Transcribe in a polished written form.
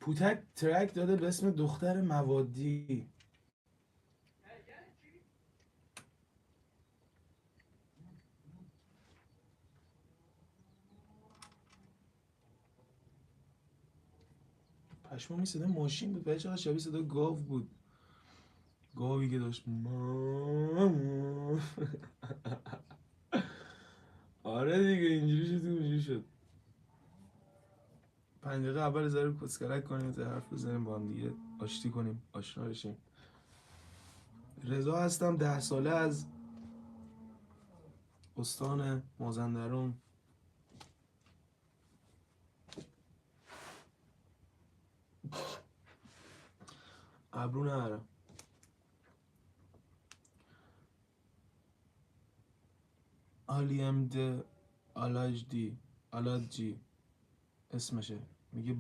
پوتک ترک داده به اسم دختر موادی. پشمام این صدا ماشین بود، بچه ها شبیه صدا گاو بود، گاوی که داشت آره دیگه اینجوری شد اینجوری شد. 5 دقیقه اول ذره کسکلک کنیم، ذره حرف بزنیم با هم دیگه، آشتی کنیم، آشنا بشیم. رضا هستم، 10 ساله از استان مازندران. ابرو ندارم. علیم ده آلاجدی آلاجی اسمشه، میگه